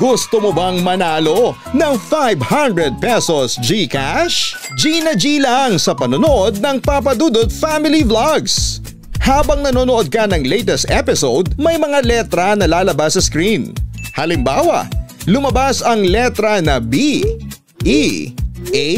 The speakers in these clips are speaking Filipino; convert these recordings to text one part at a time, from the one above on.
Gusto mo bang manalo ng 500 pesos GCash? G na G lang sa panonood ng Papa Dudut Family Vlogs. Habang nanonood ka ng latest episode, may mga letra na lalabas sa screen. Halimbawa, lumabas ang letra na B, E, A,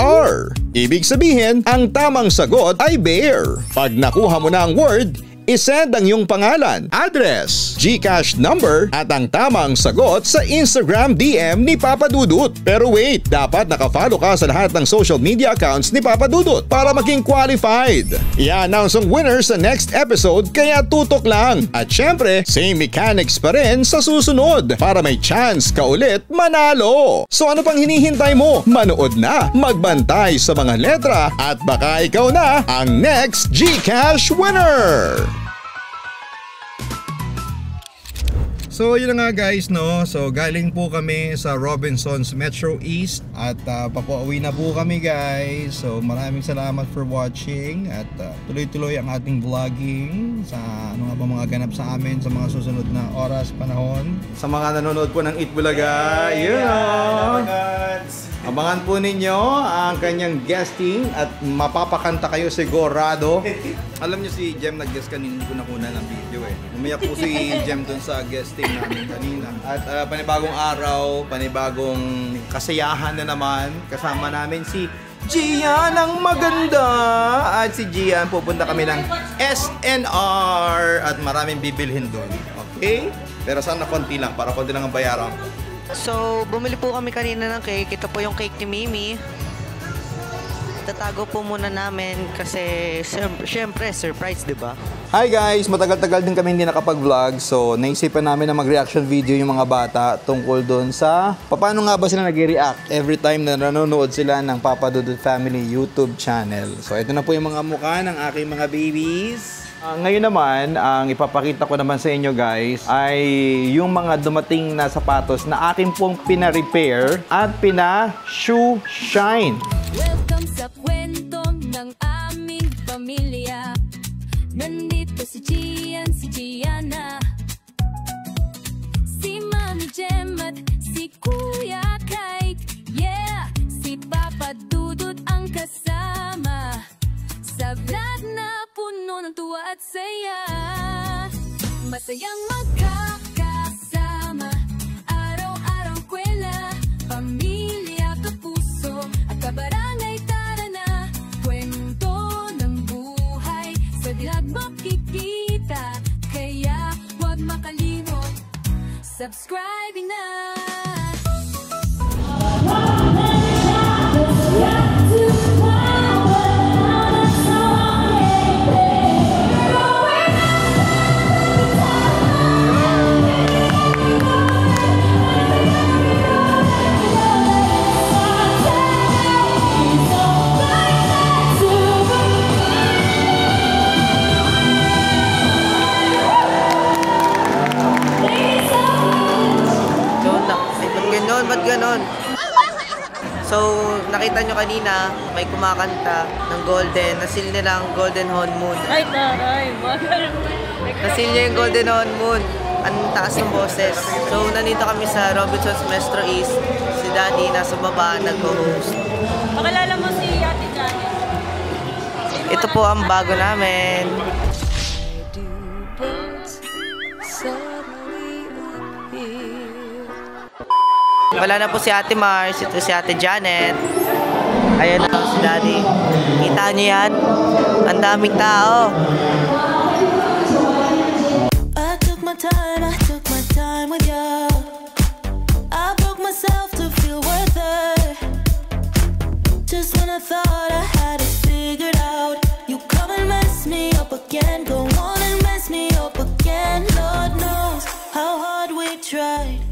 R. Ibig sabihin, ang tamang sagot ay bear. Pag nakuha mo na ang word, isend ang iyong pangalan, address, GCash number at ang tamang sagot sa Instagram DM ni Papa Dudut. Pero wait, dapat nakafollow ka sa lahat ng social media accounts ni Papa Dudut para maging qualified. I-announce ang winner sa next episode kaya tutok lang. At syempre, same mechanics pa rin sa susunod para may chance ka ulit manalo. So ano pang hinihintay mo? Manood na, magbantay sa mga letra at baka ikaw na ang next GCash winner! So yun na nga guys, no? So galing po kami sa Robinsons Metro East at papauwi na po kami guys. So maraming salamat for watching at tuloy-tuloy ang ating vlogging sa ano nga ba mga ganap sa amin sa mga susunod na oras, panahon. Sa mga nanonood po ng Eat Bulaga, yun know, abangan po ninyo ang kanyang guesting at mapapakanta kayo sigurado. Alam nyo si Jem nag-guest kanina ko nakuna ng video eh. Umiyak po si Jem dun sa guesting namin kanina. At panibagong araw, panibagong kasiyahan na naman. Kasama namin si Gian ang maganda. At si Gian pupunta kami ng SNR at maraming bibilhin doon. Okay? Pero sana konti lang, para konti lang ang bayaran. So, bumili po kami kanina ng cake. Ito po yung cake ni Mimi. Tatago po muna namin kasi syempre surprise, di ba? Hi guys! Matagal-tagal din kami hindi nakapag-vlog. So, naisipan namin na mag-reaction video yung mga bata tungkol doon sa paano nga ba sila nag-react every time na nanonood sila ng Papa Dudut Family YouTube channel. So, ito na po yung mga mukha ng aking mga babies. Ngayon naman, ang ipapakita ko naman sa inyo guys ay yung mga dumating na sapatos na akin pong pina-repair at pina-shoe shine. Welcome sa kwento ng aming pamilya. Nandito si Gian, si Gianna, si Mami Jem at si Kuya Kite. Yeah, si Papa Dudut ang kasama sa vlog na puno ng tuwa at saya. Masayang magkakasama, araw-araw kwela, pamilya, kapuso at kabarangay. Tara na, kwento ng buhay sa vlog makikita, kaya huwag makalimot, subscribe na. Ba't ganon? So, nakita nyo kanina, may kumakanta ng Golden. Nasil nila ang Golden Honeymoon. Ay, taray! Nasil niya yung Golden Honeymoon. Ang taas ng boses. So, nandito kami sa Robinsons Metro East. Si Daddy nasa baba, nag-host. Pakilala mo si Ate Janet. Ito po ang bago namin. Wala na po si Ate Mars, ito si Ate Janet. Ayan na si Daddy. Kita niyo yan? Ang daming tao. I took my time with you. I broke myself to feel worth it. Just when I thought I had it figured out, you come and mess me up again. Go on and mess me up again. Lord knows how hard we tried.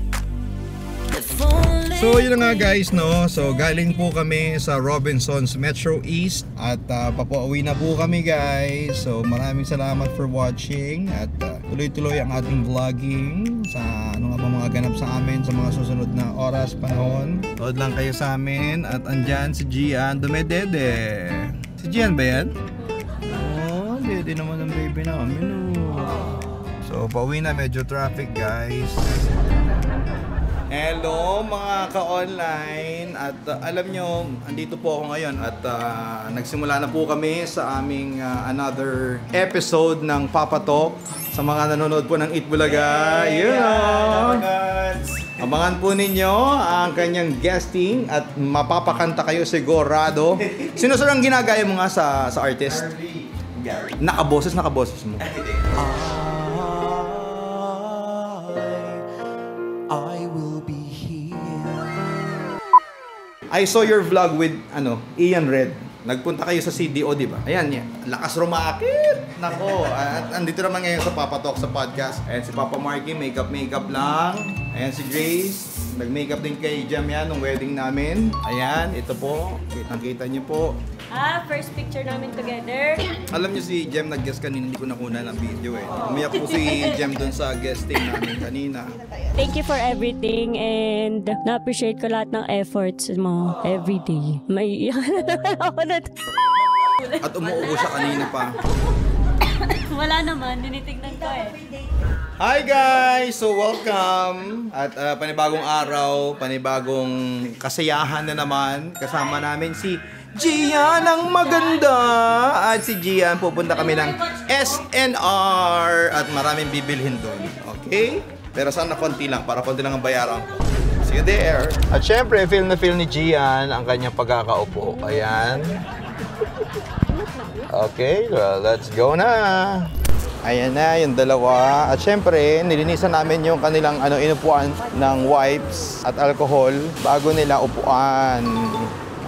So yun na nga guys, no? So galing po kami sa Robinsons Metro East at papauwi na po kami guys. So maraming salamat for watching at tuloy-tuloy ang ating vlogging sa ano nga ba mga ganap sa amin sa mga susunod na oras, panahon. Nood lang kayo sa amin at andyan si Gian Dumedede. Si Gian ba yan? Oh, dede naman ang baby namin. Oh. So pauwi na, medyo traffic guys. Hello mga ka-online at alam nyo, andito po ako ngayon at nagsimula na po kami sa aming another episode ng Papa Talk. Sa mga nanonood po ng Eat Bulaga, abangan po ninyo ang kanyang guesting at mapapakanta kayo sigurado. Sino ang ginagaya mo nga sa artist? Nakaboses mo. I will be here. I saw your vlog with Ian Red. Nagpunta kayo sa CDO, di ba? Ayan, yan. Lakas rumakit. Nako. At andito naman ngayon sa Papa Talk sa podcast. Ayan si Papa Marky, makeup lang. Ayan si Grace. Nag-makeup din kay Jem yan nung wedding namin. Ayan, ito po. Kitang-kita niyo po. First picture namin together. Alam niyo si Jem nag-guest kanina, hindi ko nakuna ng video eh. Umiyak po si Jem dun sa guesting namin kanina. Thank you for everything and na-appreciate ko lahat ng efforts mo everyday. May ako na. At umuubo siya kanina pa. Wala naman, tinitignan ko eh. Hi guys! So welcome! At panibagong araw, panibagong kasiyahan na naman. Kasama namin si Gian ang maganda! At si Gian, pupunta kami ng SNR at maraming bibilhin doon. Okay? Pero sana konti lang, para konti lang ang bayaran ko. See you there! At syempre, feel na feel ni Gian ang kanyang pagkakaupo. Ayan. Okay, well, let's go na! Ayan na, yung dalawa. At syempre, nilinisan namin yung kanilang inupuan ng wipes at alcohol bago nila upuan.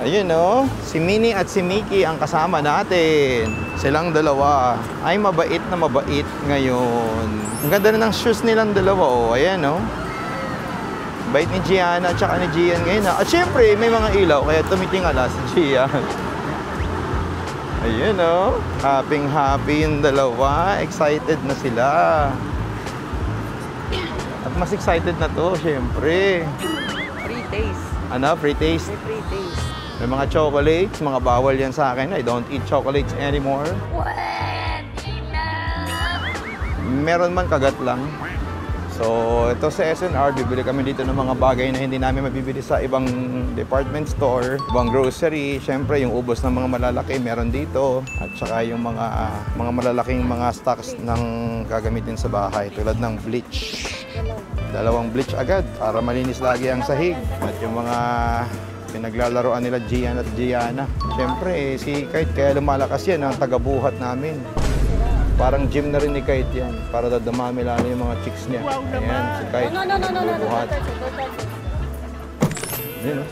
Ayun no, si Minnie at si Mickey ang kasama natin. Silang dalawa ay mabait na mabait ngayon. Ang ganda na ng shoes nilang dalawa, oh. Ayan no. Bait ni Gianna at saka ni Gian ngayon. At syempre, may mga ilaw kaya tumitingala si Gian. Ayun no. Happy yung dalawa. Excited na sila. At mas excited na to, syempre. Free taste. Free taste? May free taste. May mga chocolates, mga bawal yan sa akin. I don't eat chocolates anymore. Meron man, kagat lang. So, ito sa SNR, bibili kami dito ng mga bagay na hindi namin mabibili sa ibang department store, ibang grocery. Siyempre, yung ubos ng mga malalaki, meron dito. At saka yung mga malalaking mga stocks ng gagamitin sa bahay, tulad ng bleach. 2 bleach agad para malinis lagi ang sahig. At yung mga pinaglalaroan nila Gian at Gianna. Siyempre, si Kite, kaya lumalakas yan, ang tagabuhat namin. Parang gym na rin ni Kite yan, para dadamami lalo yung mga chicks niya. Ayan, si Kite, bubuhat. Yun, no?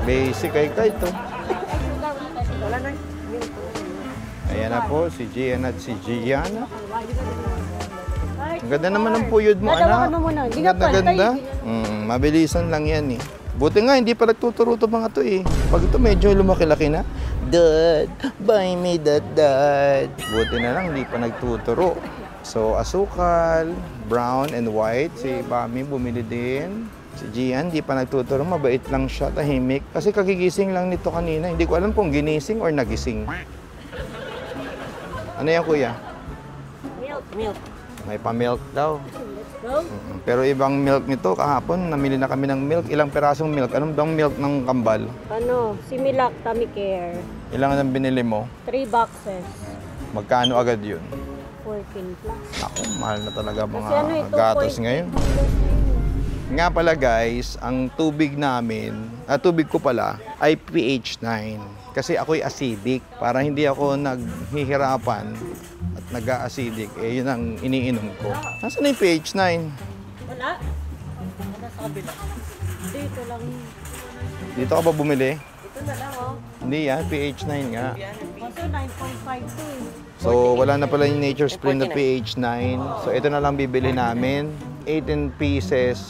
Basic kay Kite, to. Ayan na po, si Gian at si Gianna. Ang ganda naman ng puyod mo, anak. Ang ganda. Mabilisan lang yan, eh. Buti nga, hindi pa nagtuturo ito mga to eh. Pag ito medyo lumaki-laki na, Dad, buy me that, Dad. Buti na lang, hindi pa nagtuturo. So, asukal, brown and white. Si Bami bumili din. Si Gian, hindi pa nagtuturo. Mabait lang siya, tahimik. Kasi kagigising lang nito kanina. Hindi ko alam kung ginising or nagising. Ano yan, kuya? Milk. May pa-milk daw. Pero ibang milk nito, kahapon namili na kami ng milk. Ilang pirasong milk? Anong bang milk ng kambal? Similac, Tummy Care. Ilang ang binili mo? 3 boxes. Magkano agad yun? 14 plus. Ako, mahal na talaga mga Kasi gatos ngayon. Nga pala guys, ang tubig namin, tubig ko pala, ay pH 9. Kasi ako'y acidic. Para hindi ako naghihirapan at nag-a-acidic, yun ang iniinom ko. Nasaan na yung pH 9? Wala? Wala sa kabila. Dito lang. Dito ka ba bumili? Ito na lang oh. Hindi yan, pH 9 nga. Kaso 9.52. So wala na pala yung Nature Spring na pH 9. So ito na lang bibili namin. 18 pieces.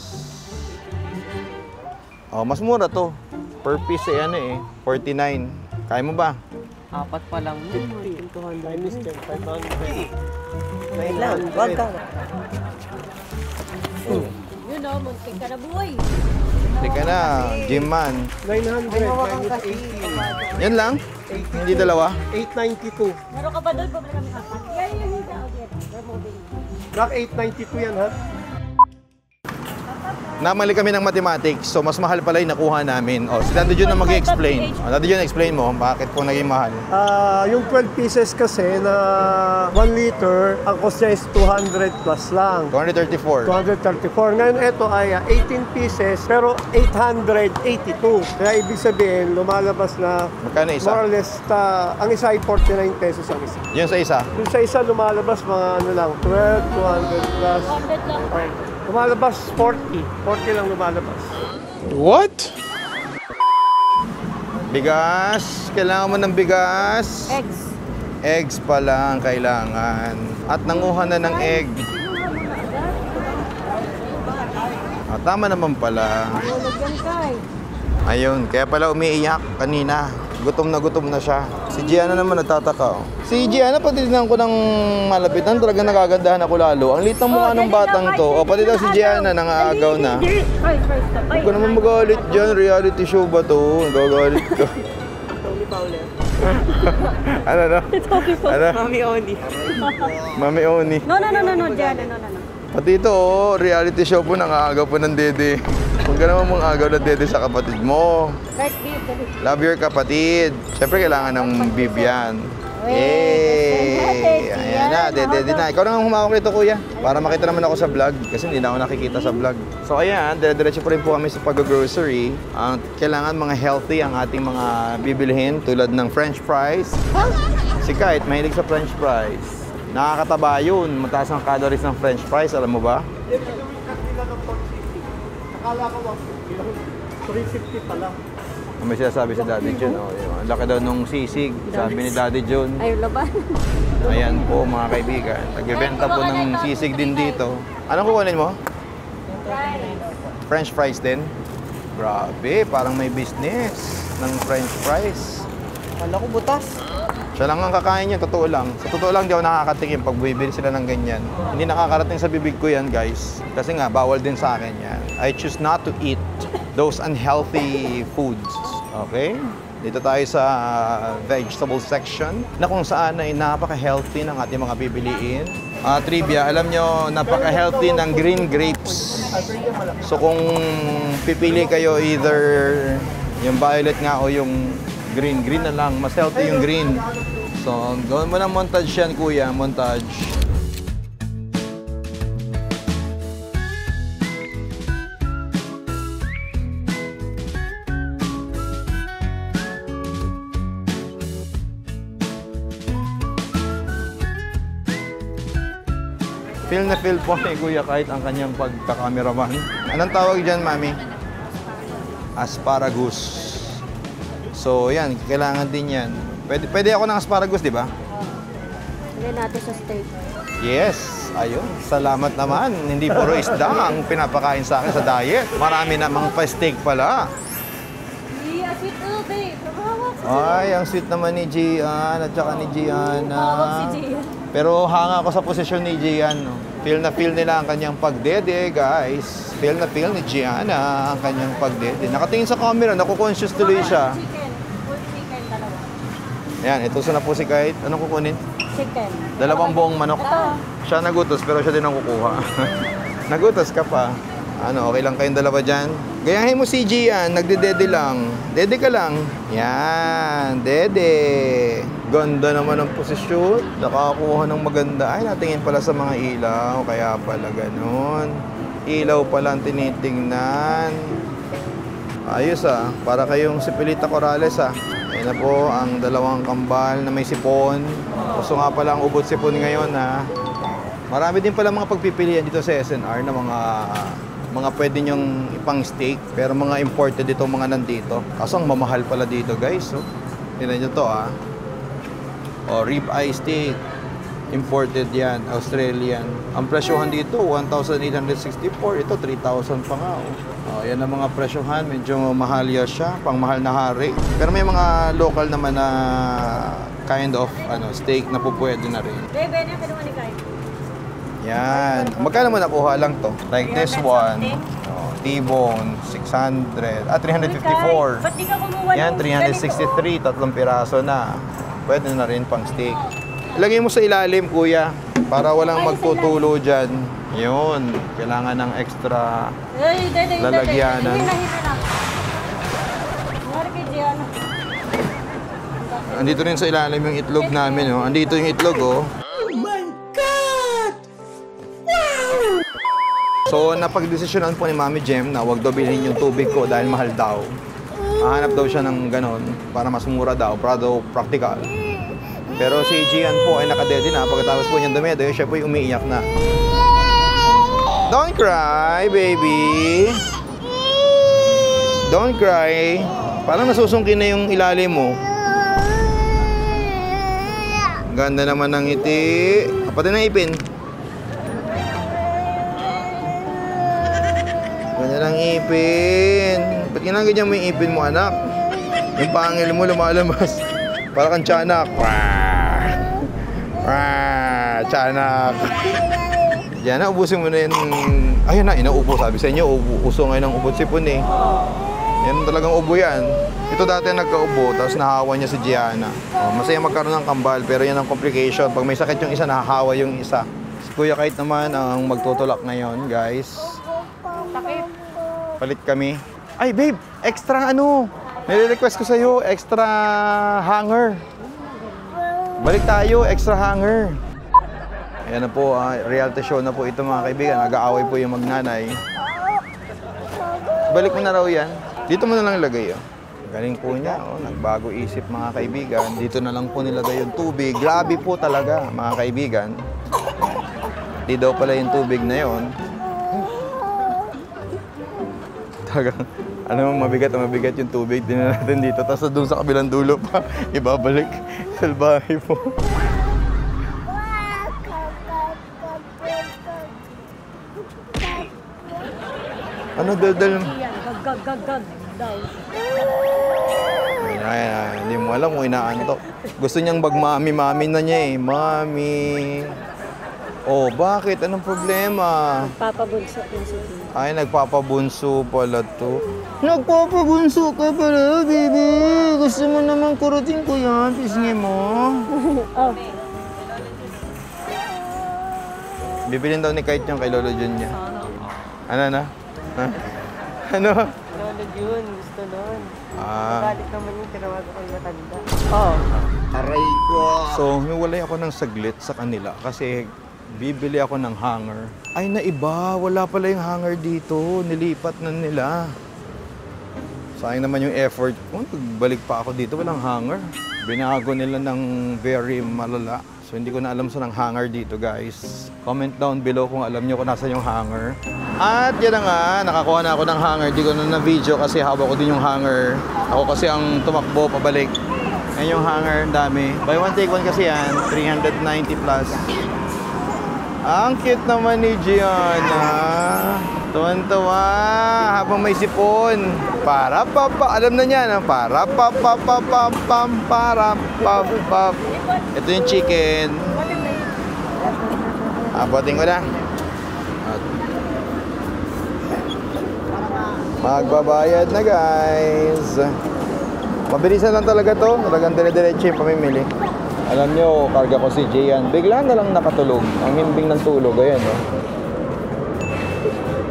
Oh, mas mura to. Per piece 49. Kaya mo ba? 4 pa lang. 50. Minus 10, 500. Wait lang, wag ka. Yun o, muntik ka na buhay. Hindi ka na, gym man. 900 minus 80. Yan lang? Hindi dalawa? 892. Meron ka pa doon, pabili kami apat. Yan, yan, yan. Okay, removing. Black 892 yan ha? Namali kami ng mathematics, so mas mahal pala yung nakuha namin. O, si Daddy Jun na mag-explain. O, Daddy Jun, explain mo bakit po naging mahal. Yung 12 pieces kasi na 1 liter, ang cost niya is 200 plus lang. 234. 234. Ngayon ito ay 18 pieces pero 882. Kaya ibig sabihin, lumalabas na Magkano isa? more or less, ang isa ay 49 pesos ang isa. Yun sa isa. Yung sa isa lumalabas mga ano lang, 12, 200 plus. 100 lang. Lumalabas 40. 40 lang lumalabas. What? Bigas. Kailangan mo ng bigas. Eggs. Eggs pa lang kailangan. At nanguha na ng egg. Tama naman pala. Lagyan ka eh. Ayun, kaya pala umiiyak kanina. Gutom na siya. Si Gianna naman nagtataka. Si Gianna, pati din ko ng malapitan. Talagang nagagandahan ako lalo. Ang liit ng mukha ng batang to. O, pati daw si Gianna nangaagaw na. Huwag ko naman magalit dyan. Reality show ba to? Nagagalit ka. Tony Fowler. Ano no? Ano? Mami Oni. Mami Oni. No, Diana, no. Pati ito, reality show po, nangaagaw po ng dede. Huwag ka naman mong agaw ng dede sa kapatid mo. Like beef. Love your kapatid. Siyempre, kailangan ng beef yan. Hey! Ayan na, dede na. Ikaw na nga humawak nito, kuya. Para makita naman ako sa vlog. Kasi hindi na ako nakikita sa vlog. So, ayan, dire-diretso po rin po kami sa pag-grocery. Kailangan mga healthy ang ating mga bibilihin tulad ng french fries. Si Kite, mahilig sa french fries. Nakakataba yun. Mataas ang calories ng french fries. Alam mo ba? Akala ko 350 pala. May sinasabi si Daddy Jun. Oh, ang laki daw nung sisig. Sabi ni Daddy Jun. Ay, laban. Ayan po mga kaibigan. Nagbebenta po ng sisig din dito. Anong kukunin mo? French fries din? Grabe, parang may business ng french fries. Kala ko butas. Siya lang ang kakain niya, totoo lang. Sa totoo lang, di ako nakakatikim pag bumibili sila ng ganyan. Hindi nakakarating sa bibig ko yan, guys. Kasi nga, bawal din sa akin yan. I choose not to eat those unhealthy foods. Okay? Dito tayo sa vegetable section na kung saan ay napaka-healthy ng ating mga pipiliin. Trivia, alam nyo, napaka-healthy ng green grapes. So kung pipili kayo either yung violet nga o yung green na lang, mas healthy yung green. So gawin mo ng montage yan, kuya, montage. Feel na feel po ni Kuya kahit ang kanyang pagkakameraman. Anong tawag dyan, Mami? Asparagus. So, yan. Kailangan din yan. Pwede ako ng asparagus, di ba? Lagyan natin sa steak. Yes. Ayun. Salamat naman. Hindi puro isda ang pinapakain sa akin sa diet. Marami namang pa-steak pala. Yeah, sweet babe. Ay, ang sweet naman ni Gian at saka ni Gianna. Si Gian. Pero hanga ako sa posisyon ni Gian. No? Feel na feel nila ang kanyang pagdede, guys. Feel na feel ni Gianna ang kanyang pagdede. Nakatingin sa camera, naku-conscious tuloy siya. Chicken. Full chicken, dalawa. Ayan, ito na po si Kite. Anong kukunin? Chicken. 2 buong manok. Siya nagutos, pero siya din ang kukuha. Nagutos ka pa. Ano, okay lang kayong dalawa dyan? Gayahin mo si Gian, nagdedede lang. Dede ka lang. Yan, dede. Ganda naman ang posisyon. Nakakuha ng maganda. Ay, natingin pala sa mga ilaw. Kaya pala ganun. Ilaw pala ang tinitingnan. Ayos ah. Para kayong si Pilita Corrales ah. Ayan na po ang 2 kambal na may sipon. Gusto nga pala ang ubot sipon ngayon ah. Marami din pala mga pagpipilian dito sa SNR na mga pwede nyong ipang steak, pero mga imported dito mga nandito. Kaso ang mamahal pala dito, guys. So, tingnan nyo to, ah. O, rib eye steak. Imported yan, Australian. Ang presyohan dito, 1,864. Ito, 3,000 pa nga, oh. O, yan ang mga presyohan. Medyo mahal ya siya, pang mahal na hari. Pero may mga local naman na kind of steak na po pwede na rin. Bebe, yan kinuha ni Kai. Yan. Magkano mo nakuha lang to? Like this one. Oh, T-bone, 600. 354. Ba't di ka kumuha Yan, 363. 3 piraso na. Pwede na rin pang steak. Ilagay mo sa ilalim, kuya. Para walang magtutulo dyan. Yun, kailangan ng extra lalagyanan. Andito rin sa ilalim yung itlog namin, oh. Andito yung itlog, oh. Oh my God! Wow! So, napag-desisyonan po ni Mami Jem na huwag daw bilhin yung tubig ko dahil mahal daw. Hahanap daw siya ng ganon para mas mura daw, para daw practical. Pero si Gian po ay nakadede na. Pagkatapos po niyang dumede, siya po yung umiiyak na. Don't cry, baby. Don't cry. Parang nasusungkin na yung ilalim mo. Ganda naman ng ngiti. Kapatid ng ipin. Ganda ng ipin. Ba't ginaganyan mo yung ipin mo, anak? Yung pangil mo lumalabas. Para kang tiyanak. Tiyanak. Diyan na, ubusin mo na yan. Ayun na, inaubo. Sabi sa inyo, uso ngayon ng ubot sipon eh. Yan talagang ubo yan. Ito dati nagkaubo, tapos nahawa niya si Gianna. Masaya magkaroon ng kambal, pero yan ang complication. Pag may sakit yung isa, nahahawa yung isa. Si Kuya Kite naman ang magtutulak ngayon, guys. Palit kami. Ay, babe, extra ano? Nire-request ko sa'yo, extra hanger. Balik tayo, extra hanger. Ayan na po, reality show na po ito mga kaibigan. Nag-aaway po yung magnanay. Balik mo na raw yan. Dito mo na lang ilagay yun. Galing po niya, nagbago isip mga kaibigan. Dito na lang po nilagay yung tubig. Grabe po talaga mga kaibigan. Di daw pala yung tubig na yun. Mabigat yung tubig. Di na natin dito. Tapos doon sa kabilang dulo pa, ibabalik. Salbahe po. Ano daldal? Gag daw. Ayan, hindi mo alam kung inaantok. Gusto niyang mami na niya eh. Mami. Oh, bakit? Anong problema? Papabunso din si Tito. Ay, nagpapabunso pala to. Nagpapabunso ka pala, baby. Gusto mo naman kurutin ko yan. Pisngi mo. Oh. Bibilin daw ni Kite yung kay Lolo Jun niya. Ano na? Ha? Ano? Lolo Jun, gusto nun. Balik naman yung tinawag ako yung matanda. Aray ko. So, hiwalay ako ng saglit sa kanila kasi bibili ako ng hanger. Ay, naiba. Wala pala yung hanger dito. Nilipat na nila. Sayang naman yung effort ko. Balik pa ako dito, walang hanger. Binago nila ng very malala. So, hindi ko na alam saan ang hanger dito, guys. Comment down below kung alam nyo kung nasa yung hanger. At yan na nga, nakakuha na ako ng hanger. Di ko na na-video kasi hawak ko din yung hanger. Ako kasi ang tumakbo pabalik. Yan yung hanger, dami. Buy one, take one kasi yan. 390 plus. Ang cute naman ni Gianna. Tuwan-tuwa habang may sipon. Para papa, alam na niya. Para papa pam pam para pap pap. Ito yung chicken. Abutin ko na. Magbabayad na, guys. Mabilisan lang talaga to. Talagang dire-diretso yung pamimili. Alam nyo, karga ko si Gian. Bigla na lang nakatulog. Ang himbing ng tulog. Ayan, no?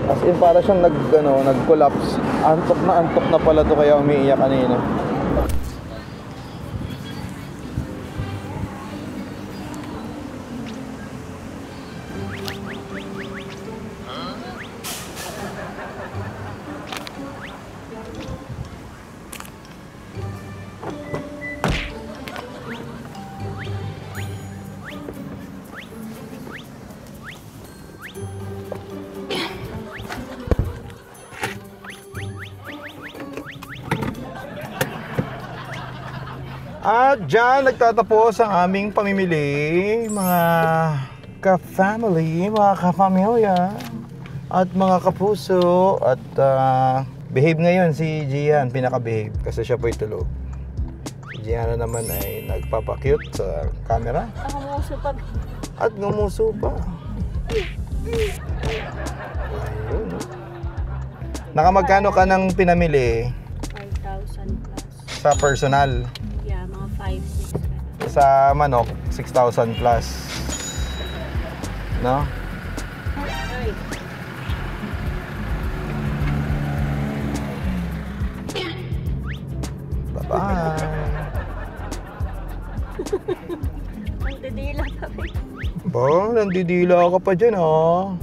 As in, para siyang nag-collapse. Antok na pala to kaya umiiyak kanina. At dyan nagtatapos ang aming pamimili, mga ka-family, mga ka-pamilya, at mga kapuso. At behave ngayon si Gian, pinaka-behave kasi siya po'y tulog. Si Gianna naman ay nagpapakute sa camera. Ngumuso pa. At ngumuso pa. Ayun. Nakamagkano ka ng pinamili? 5,000 plus. Sa personal? Yeah, mga 5, 6. Sa manok, 6,000 plus. No? Ba, nandidila ka pa dyan, ha?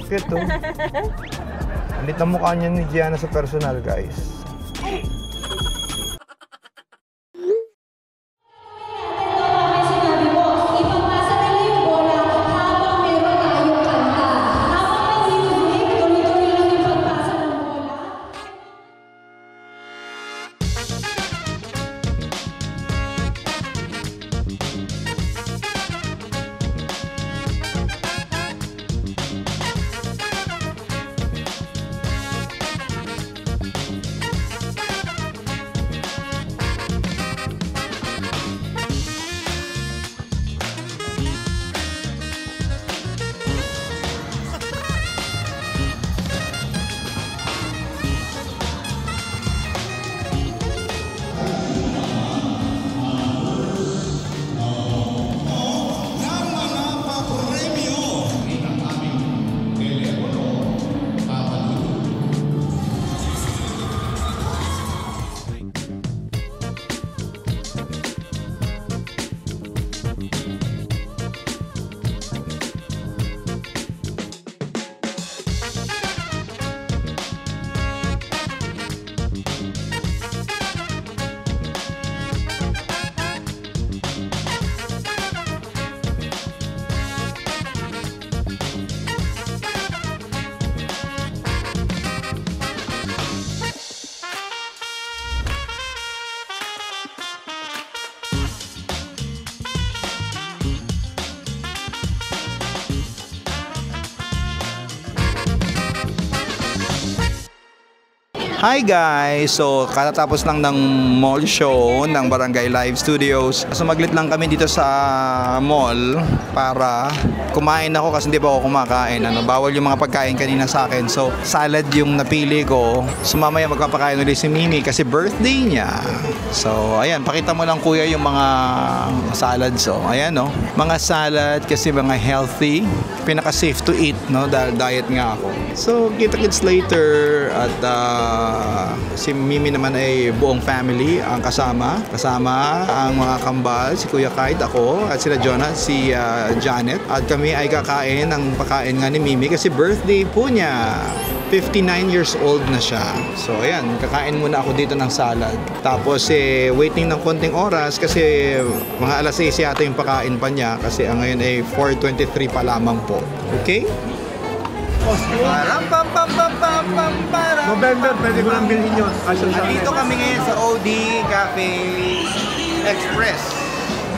Cute, oh. Alit ang mukha niya ni Gianna sa personal, guys. Hi guys! So katatapos lang ng mall show ng Barangay Live Studios. Sumaglit lang kami dito sa mall para kumain ako kasi hindi pa ako kumakain. Bawal yung mga pagkain kanina sa akin. So salad yung napili ko. So mamaya magpapakain ulit si Mimi kasi birthday niya. So ayan, pakita mo lang kuya yung mga salad. So ayan no, mga salad kasi mga healthy. Pinaka safe to eat no dahil diet nga ako. So kita-kits later at si Mimi naman ay buong family ang kasama ang mga kambal, si Kuya Kite, ako at sila Jonah, si Janet at kami ay kakain ng pagkain nga ni Mimi kasi birthday po niya. 59 years old na siya. So ayan, kakain muna ako dito ng salad. Tapos waiting ng konting oras kasi mga alas 6 yata yung pakain pa niya kasi ngayon ay 4:23 pa lamang po. Okay? November, pwede ko lang bilhin yun. Dito kami ngayon sa OD Cafe Express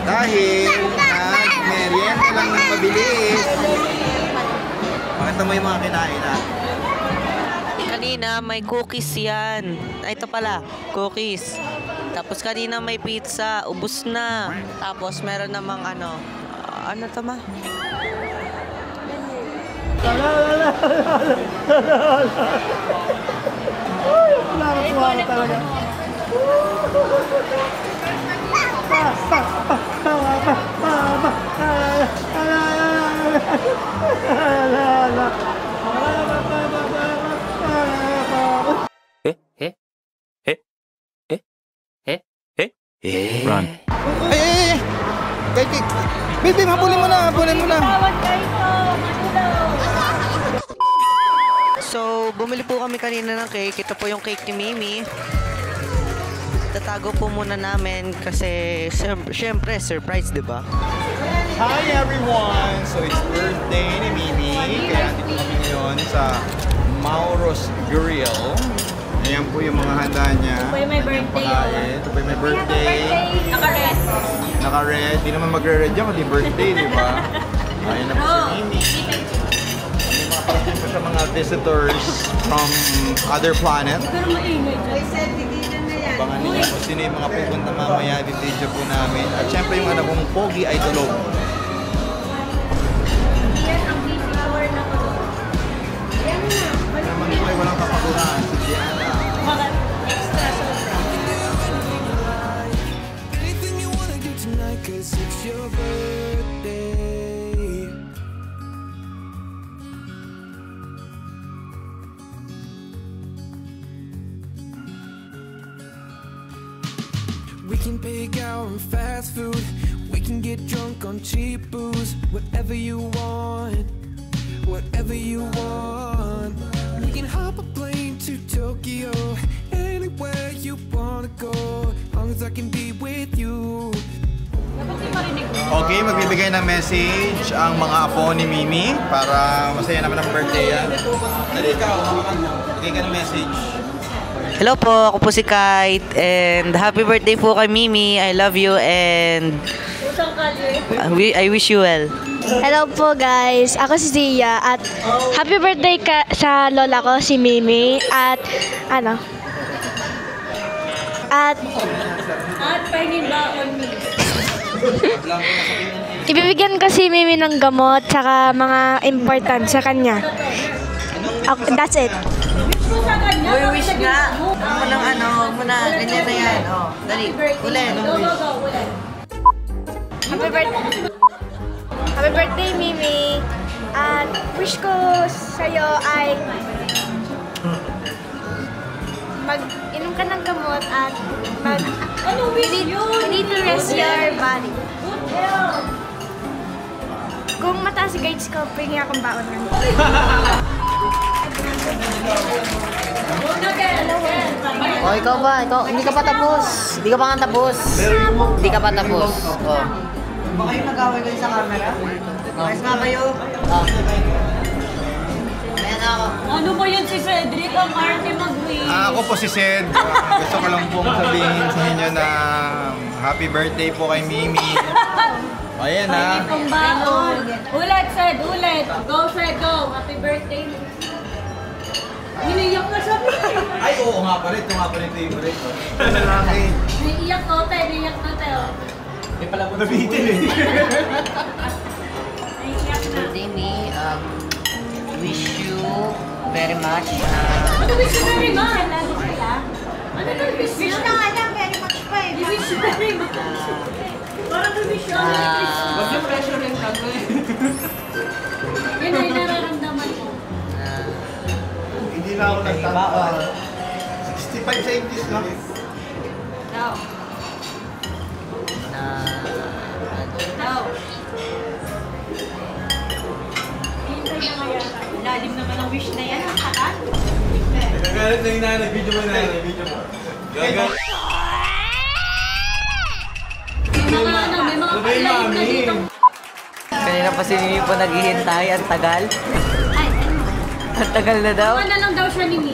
dahil nag-merienda lang ng mabilis. Pakita mo yung mga kinain natin. Kanina may cookies yan. Ito pala, cookies. Tapos kanina may pizza, ubos na. Tapos meron namang ano to ma? Nakakatuwa ka talaga. Run. Baby, habulin mo na. So, bumili po kami kanina ng cake. Ito po yung cake ni Mimi. Tatago po muna namin kasi syempre surprise, di ba? Hi everyone! So it's birthday ni Mimi. Kaya dito kami ngayon sa Mauro's Grill. Ayan po yung mga handa niya. Ito po yung may birthday. Ito po yung may birthday. Naka-red. Naka-red. Di naman magre-red yan kundi birthday, di ba? Ayan na po si Mimi. Parating pa siya mga visitors from other planet. Abangan niyo kung sino yung mga pupunta mamaya. Video po namin. At syempre yung anak kong Pogi ay tulog. Yan ang flower na ko. Yan na. Naman po ay walang kapaguran. Si Gianna. Mga extra sobra. Anything you wanna do tonight, 'cause it's your birthday. We can pick our fast food. We can get drunk on cheap booze. Whatever you want, whatever you want. We can hop a plane to Tokyo, anywhere you wanna go, as long as I can be with you. Okay, magbibigay ng message ang mga apo ni Mimi para masaya naman ang birthday yan. Dali ikaw, bigay ka ng message. Hello po, ako po si Kite and happy birthday po kay Mimi. I love you and I wish you well. Hello po guys, ako si Zia at happy birthday sa lola ko si Mimi at pahingin ba on me? ibibigyan ko si Mimi ng gamot tsaka mga important sa kanya. That's it. Uy, wish nga. Muna, ganyan na yan. Oh, dali, ulit. Happy birthday Mimi. At wish ko sa'yo ay mag-inom ka ng gamot at you need to rest your body. Kung mataas si grades ko, pwede akong baon nga. Oh, ikaw ba? Hindi ka pa tapos. Hindi ka pa nga tapos. Hindi ka pa tapos. Oh. Baka yung nag-away kayo sa camera? Ayos nga kayo? Oh. Ayan ako. Ano ba yun si Cedric? Ang arte mag-win. Ako po si Sed. Gusto ko lang pong sabihin sa inyo na happy birthday po kay Mimi. Ayan ha. Pambaon. Ulit, Ced. Ulit. Go, Ced. Go. Happy birthday. Hiniyak na siya. Ay, oo nga pala. Ito nga pala yung favorite. Lalaki. Hiniyak na tayo. Hiniyak na tayo. May pala po nabitin eh. Hiniyak na. Birthday me, wish you very much. Ano wish you very much? Ano na wish you? Wish na nga lang, very much pa eh. Wish you very much. Parang wish you ang Wag yung pressure rin ka. Yun ay nararamdaman mo. Hindi na ako nagtaka. 65 sa English lang. Now. Now. Hintay na nga yata. Lalim naman ang wish na yan. Ang takan. Nagagalit na yung nanay. Video mo na. Video mo. Gagalit. May mga live na dito. Kanina pa si Mimi po naghihintay. Ang tagal. Ang tagal na daw. Ano lang daw siya ni Mi.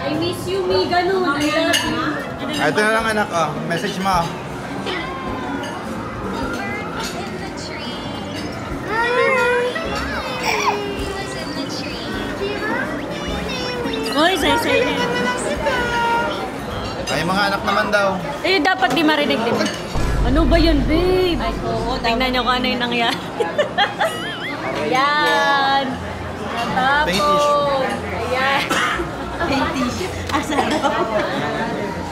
I miss you, Mi. Ganun. I love you. Ito na lang anak. Message mo. Hoy, say na. Ay, mga anak naman daw. Eh, dapat di marinig din. Ano ba yun, babe? Ay, oo. Tingnan niyo kung ano yung nangyari. Ayan. Natapon. Ayan.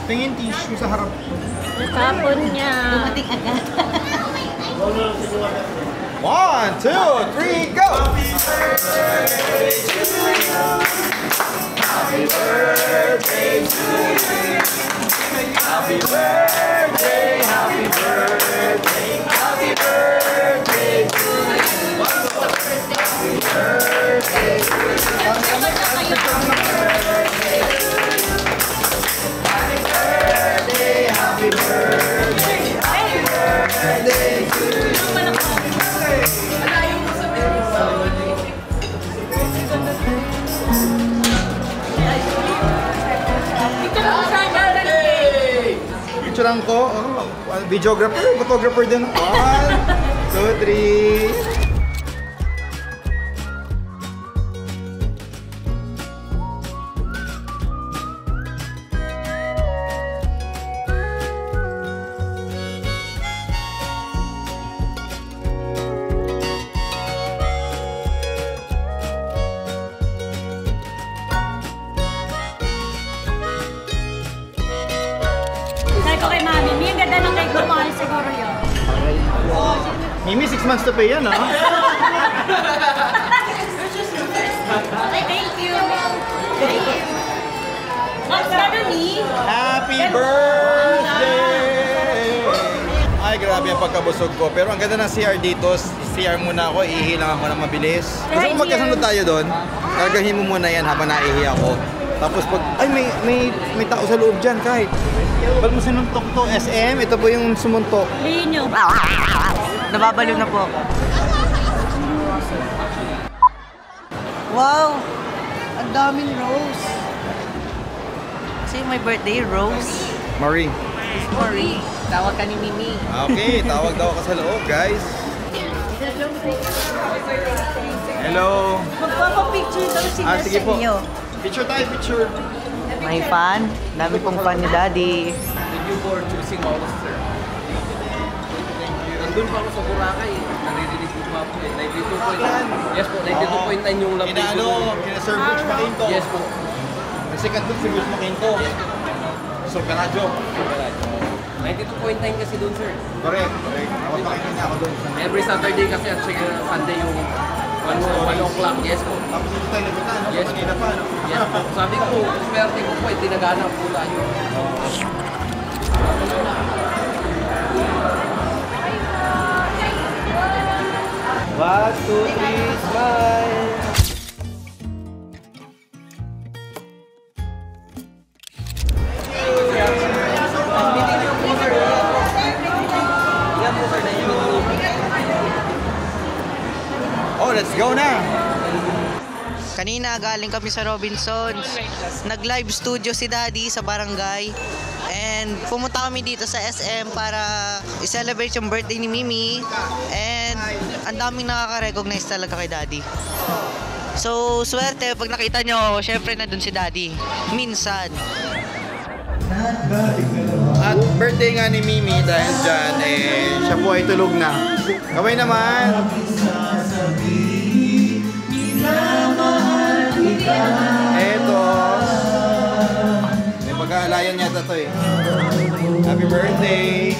Tingin tissue sa harap. Natapon niya. Dumating agad. 1, 2, 3, go! Happy birthday to you. Happy birthday, happy birthday, happy birthday to you. Happy birthday to you. Happy birthday, happy birthday, happy birthday to you. Picturean ko, videographer, photographer din. 1, 2, 3. Sabi ko kay Mami, Mi, ang ganda ng cake mo. Mahal siguro yun. Mimi, 6 months to pay yan, ha? Thank you. What's that, Mi? Happy birthday! grabe ang pagkabusog ko. Pero ang ganda ng CR dito. CR muna ako, iihi lang ako ng mabilis. Gusto ko magkasunod tayo doon. Kargahin mo muna yan habang naihi ako. Tapos pag, ay may tao sa loob dyan kahit. Ba't mo sinuntok to? SM? Ito po yung sumuntok. Linyo. Nababaliw na po. Wow! Ang daming rose. Kasi my birthday, Rose. Marie. Marie. Tawag ka ni Mimi. Okay, tawag daw ka sa loob, guys. Hello. Magpapapicture daw sila sige sa po. inyo. Picture tayo, picture. May fan. Dami pong fan ni Daddy. Thank you for choosing Maus, sir. Nandun pa ako sa Boracay. Naririnig ko pa po. 92.9. Yes po, 92.9 yung love Kina Sir Butch Makinto. Yes po. Sikat doon si Butch Makinto. So, Karadyo. 92.9 kasi doon, sir. Correct. Ako pakikita ako doon. Every Saturday kasi at Sunday yung 1 o'clock. Yes po. Tapos dito tayo nagpunta, no? Yes Kanina pa, no? Yes po. Sabi ko, swerte ko po, tinagana po tayo. One, two, three, smile! Oh, let's go na! Kanina galing kami sa Robinsons. Nag-live studio si Daddy sa barangay. And pumunta kami dito sa SM para i-celebrate yung birthday ni Mimi. And ang daming nakaka-recognize talaga kay Daddy. So, swerte pag nakita nyo, syempre na dun si Daddy. Minsan. At birthday nga ni Mimi dahil dyan, siya po ay tulog na. Kaway naman! Eto. May pag-aalayan niya ito eh. Happy birthday!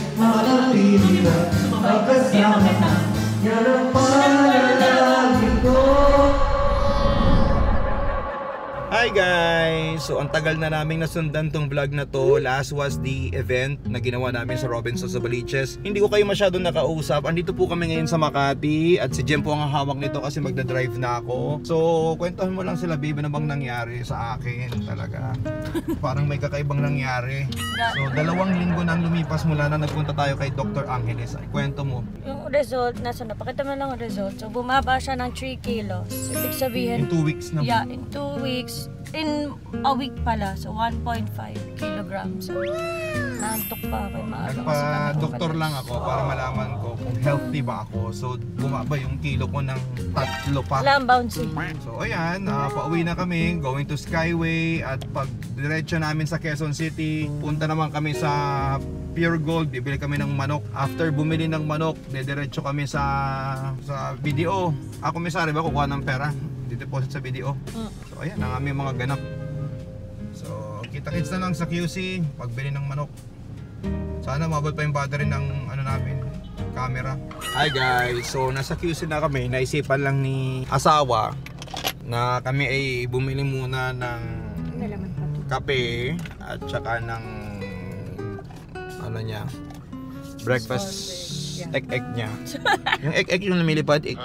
Hi guys! So ang tagal na naming nasundan tong vlog na to. Last was the event na ginawa namin sa Robinsons sa Baliches. Hindi ko kayo masyadong nakausap. Andito po kami ngayon sa Makati at si Jem po ang hawak nito kasi magdadrive na ako. So kwentuhan mo lang sila, babe, ano bang nangyari sa akin talaga. Parang may kakaibang nangyari. So 2 linggo nang lumipas mula na nagpunta tayo kay Dr. Angeles. Ay, kwento mo. Yung result, nasa na. Pakita mo lang ang result. So, bumaba siya ng 3 kilos. Ibig sabihin, In 2 weeks na. yeah, in 2 weeks, in a week pala. So, 1.5 kilograms. So, naantok pa ako. Nagpa-doktor lang ako para malaman ko kung healthy ba ako. So, bumaba yung kilo ko ng 3 pa. Wala ang bouncy. So, ayan, pauwi na kami, going to Skyway. At pag diretso namin sa Quezon City, punta naman kami sa Pure Gold, bibili kami ng manok. After bumili ng manok, diretso kami sa BDO. Ako misari ba kukuha ng pera? Dideposit sa BDO. So ayan, ang aming mga ganap. So kita-kits na lang sa QC pagbili ng manok. Sana mabot pa yung battery ng ano namin, camera. Hi guys, so nasa QC na kami. Naisipan lang ni asawa na kami ay bumili muna ng kape at saka ng ano niya, breakfast egg niya. Yung egg yung lumilipad, egg.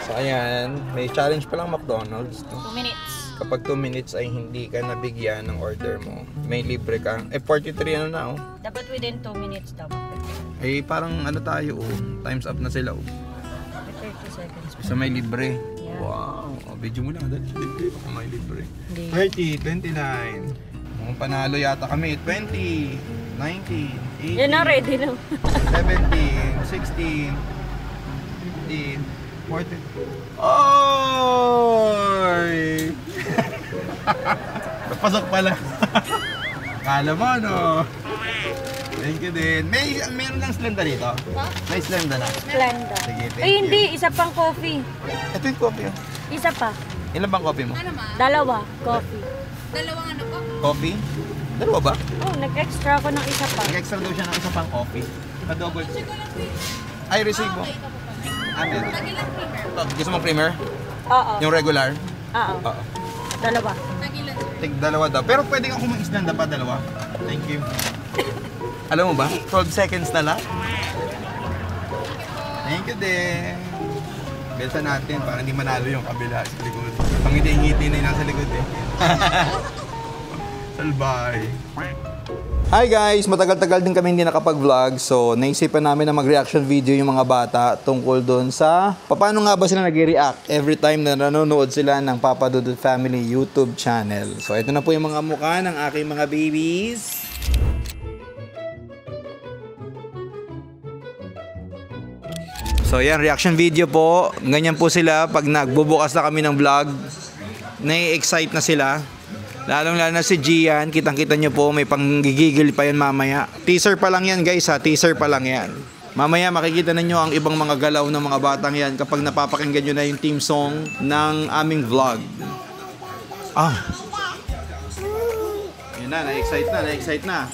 So ayan, may challenge pa lang McDonald's. 2 minutes. Kapag 2 minutes ay hindi ka nabigyan ng order mo, may libre ka. 43 ano na Dapat within 2 minutes daw. Eh parang ano tayo times up na sila 30 seconds. So may libre. Yeah. Wow, video mo lang dahil libre baka may libre. Hindi. 30, 29. Mukhang panalo yata kami. 20, 19, 18, Yan na, ready na. 17, 16, 15, 14. Oy! Napasok pala. Kala mo, no? Thank you din. Meron lang Splenda dito? May Splenda na? Splenda. Sige, thank Ay, you. hindi. Isa pang coffee. Ito yung coffee. Isa pa. Ilan bang coffee mo? 2 coffee. Coffee? Dalawa ba? Oh, nag-extra ako ng isa pa. Nag-extra daw siya ng isa pang coffee. Pa-double. Ay, receive mo. Meron. Gusto mong creamer? Oo. Yung regular? Oo. Oo. 2. Tig dalawa daw. Pero pwede kang kumain isda pa dalawa. Thank you. Alam mo ba? 12 seconds na lang. Thank you din. Besa natin para hindi manalo yung kabila sa likod. Pang ngiti-ngiti na yung nasa likod eh. Salbay. Hi guys! Matagal-tagal din kami hindi nakapag-vlog. So, naisipan namin na mag-reaction video yung mga bata tungkol doon sa paano nga ba sila nag-react every time na nanonood sila ng Papa Dudut Family YouTube channel. So, ito na po yung mga mukha ng aking mga babies. So, yan. Reaction video po. Ganyan po sila pag nagbubukas na kami ng vlog. Nai-excite na sila. Lalong-lalo na si Gian, kitang-kita nyo po, may panggigigil pa yan mamaya. Teaser pa lang yan guys ha, teaser pa lang yan. Mamaya makikita ninyo ang ibang mga galaw ng mga batang yan kapag napapakinggan nyo na yung theme song ng aming vlog. Yun na, na-excite na.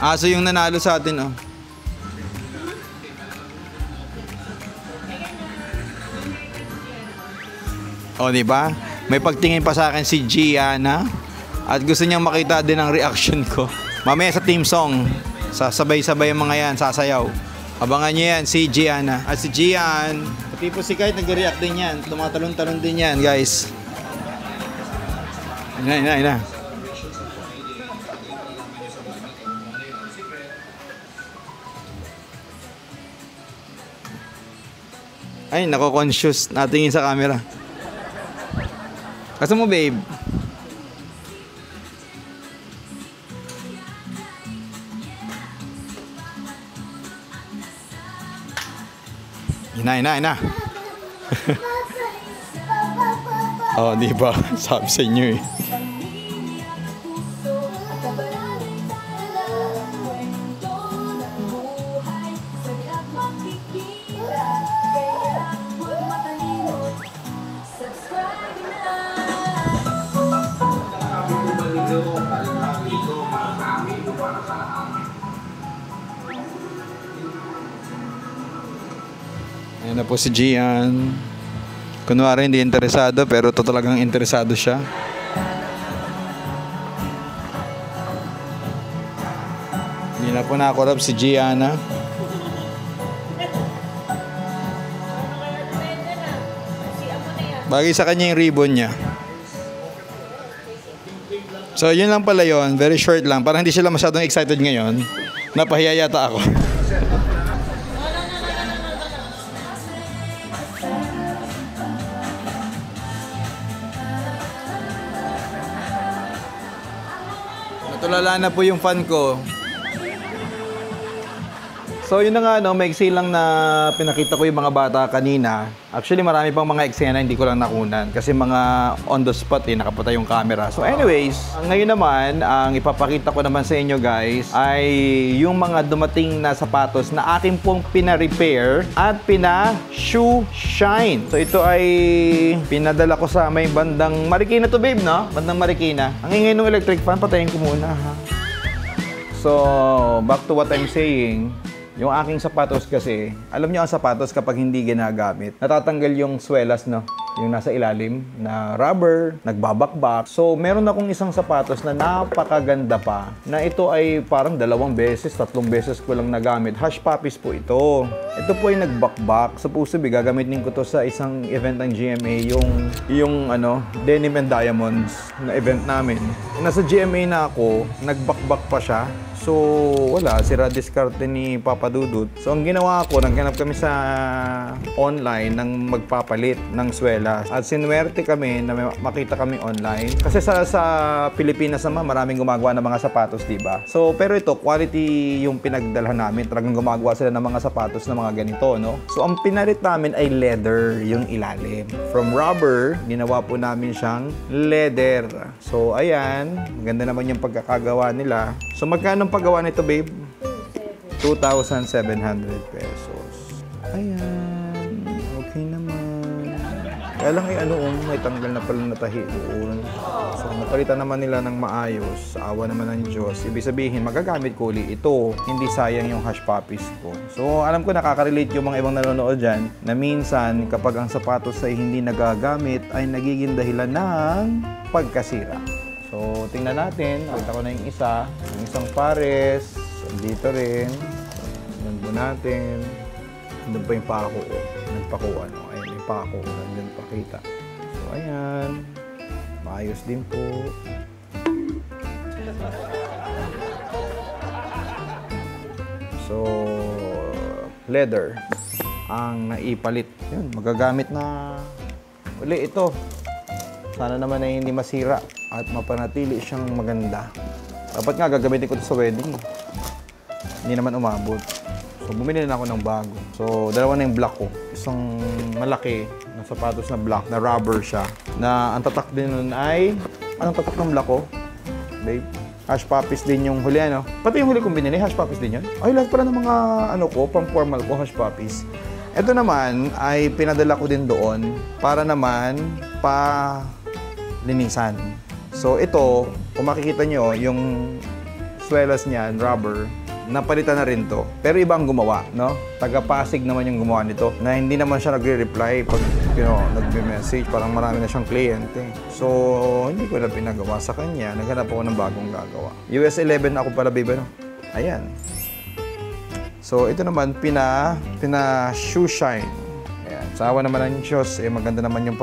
Aso yung nanalo sa atin oh. O, di ba? May pagtingin pa sa akin si Gianna at gusto niyang makita din ang reaction ko. Mamaya sa team song, sasabay-sabay ang mga yan, sasayaw. Abangan niyo yan, si Gianna at si Gian. Pati po si Kite nag-react din yan. Tumatalon-talon din yan, guys. Ina. Ay, nako-conscious. Natingin sa camera. Kasa mo, babe? Ina. Oh, di ba? Sabi sa inyo eh. Ayan na po si Gian. Kunwari hindi interesado pero to talagang interesado siya. Hindi na po nakakurap si Gianna. Bagay sa kanya yung ribbon niya. So yun lang pala yun. Very short lang. Parang hindi sila masyadong excited ngayon. Napahiya yata ako. Natulala na po yung fan ko. So yun na nga, no, maiksi lang na pinakita ko yung mga bata kanina. Actually marami pang mga eksena hindi ko lang nakunan kasi mga on the spot eh, nakapatay yung camera. So anyways, ngayon naman, ang ipapakita ko naman sa inyo guys ay yung mga dumating na sapatos na akin pong pina-repair at pina-shoe shine. So ito ay pinadala ko sa may bandang Marikina to, babe, no? Bandang Marikina. Ang ingay ng electric fan, patayin ko muna ha. So back to what I'm saying. Yung aking sapatos kasi, alam niyo ang sapatos kapag hindi ginagamit, natatanggal yung swelas, no? Yung nasa ilalim na rubber, nagbabakbak. So, meron akong isang sapatos na napakaganda pa, na ito ay parang 2 beses, 3 beses ko lang nagamit. Hush Puppies po ito. Ito po ay nagbakbak. Supposedly, gagamitin ko to sa isang event ng GMA, yung Denim and Diamonds na event namin. Nasa GMA na ako, nagbakbak pa siya. So, wala. Sira diskarte ni Papa Dudut. So, ang ginawa ko, naghanap kami sa online ng magpapalit ng swelas. At sinuwerte kami na makita kami online. Kasi sa Pilipinas naman, maraming gumagawa ng mga sapatos, diba? So, pero ito, quality yung pinagdalhan namin. Talagang gumagawa sila ng mga sapatos na mga ganito, no? So, ang pinalit namin ay leather yung ilalim. From rubber, ginawa po namin siyang leather. So, ayan. Maganda naman yung pagkakagawa nila. So, magkano paggawa nito, babe? 2,700 pesos. Ayan. Okay naman. Kaya lang may tanggal na pala na tahi doon. So, napalitan naman nila ng maayos. Awa naman ng Diyos. Ibig sabihin, magagamit ko ulit ito. Hindi sayang yung Hush Puppies ko. So, alam ko nakaka-relate yung mga ibang nanonood dyan na minsan, kapag ang sapatos ay hindi nagagamit, ay nagiging dahilan ng pagkasira. So, tingnan natin. Nakita ko na yung isang pares. So, Dito rin. Tignan po natin. Nandun pa yung pako. Nagpakuan. Ayan yung pako. Nandun pakita. So, ayan. Maayos din po. So, leather ang naipalit. Yun, magagamit na uli ito. Sana naman ay hindi masira at mapanatili siyang maganda. Dapat nga gagamitin ko ito sa wedding. Hindi naman umabot. So, bumili na ako ng bago. So, dalawa na yung black ko. Isang malaki na sapatos na black, na rubber siya. Na ang tatak din nun ay... Anong tatak ng black ko? Babe? Hush puppies din yung huli, ano? Pati yung huli kong binili, hush puppies din yun. Ay, lahat pala ng mga, ano ko, pang-formal ko, hush puppies. Ito naman ay pinadala ko din doon para naman pa-linisan. So, ito, kung makikita nyo, yung swelas niyan, rubber, napalitan na rin to. Pero iba ang gumawa, no? Taga-Pasig naman yung gumawa nito. Na hindi naman siya nagre-reply pag, nagbe-message. Parang marami na siyang kliyente. So, hindi ko na pinagawa sa kanya. Naghanap ako ng bagong gagawa. US 11 ako pala, baby, no? Ayan. So, ito naman, shoe shine. Ayan. Sawa naman ng shoes, maganda naman yung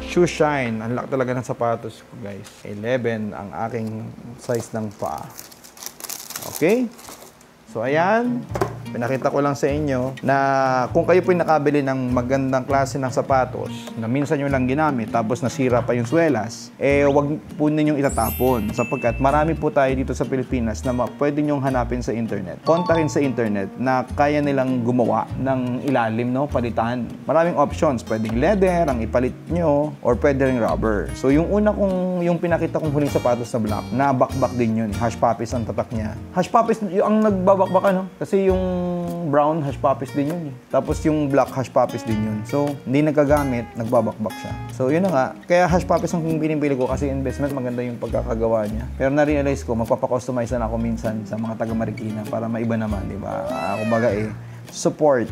shoe shine. Ang laki talaga ng sapatos ko, guys. 11 ang aking size ng paa. Okay? So, ayan. Pinakita ko lang sa inyo na kung kayo po'y nakabili ng magandang klase ng sapatos na minsan nyo lang ginamit tapos nasira pa yung swelas, wag po ninyong itatapon sapagkat marami po tayo dito sa Pilipinas na pwede nyong hanapin sa internet. Kontakin sa internet na kaya nilang gumawa ng ilalim, no? Palitan. Maraming options. Pwedeng leather ang ipalit nyo or pwede ring rubber. So, yung una yung pinakita kong huling sapatos na black, na bakbak din yun. Hush puppies ang tatak niya. Hush puppies, ang nagbabakbak, ano? Kasi yung brown, hush puppies din yun. Tapos yung black, hush puppies din yun. So, hindi nagagamit, nagbabakbak siya. So, yun na nga. Kaya hush puppies ang binibili ko kasi investment, maganda yung pagkakagawa niya. Pero na-realize ko, magpapakustomize na ako minsan sa mga taga-Marikina para maiba naman, di ba? Kumbaga support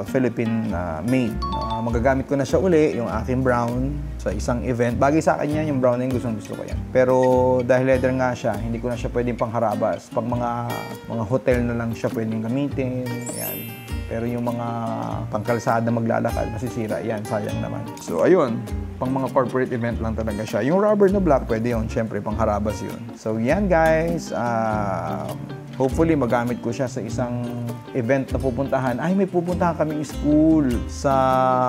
Philippine made. Magagamit ko na siya uli, yung aking brown sa isang event. Bagay sa akin yan, yung brown na yung gusto ko yan. Pero dahil leather nga siya, hindi ko na siya pwedeng pangharabas. Pag mga hotel na lang siya pwedeng gamitin. Yan. Pero yung mga pangkalsada maglalakad, masisira yan, sayang naman. So ayun, pang mga corporate event lang talaga siya. Yung rubber na black, pwede yun. Siyempre, pangharabas yun. So yan guys, hopefully magamit ko siya sa isang event na pupuntahan. Ay, may pupuntahan kaming school sa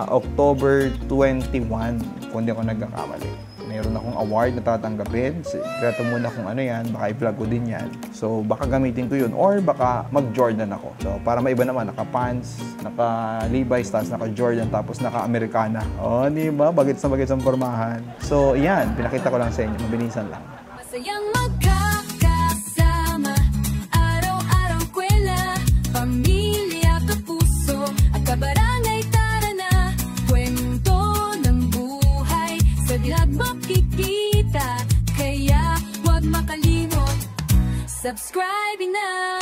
October 21, kung hindi ako nagkakamali. Mayroon akong award na tatanggapin. Sikreto muna kung ano yan, baka i-vlog ko din yan. So, baka gamitin ko yun or baka mag-Jordan ako. So, para maiba naman, naka-pants, naka-Levi's, tapos naka-Jordan, tapos naka-Americana. O, di ba? Bagets na bagets ang pormahan. So, yan. Pinakita ko lang sa inyo. Mabilisan lang. Masayang magkakasama, araw-araw kwela, pamilya, kapuso, at kabarangay, tara na, kwento ng buhay, sa dilag makikita, kaya huwag makalimot, subscribe na.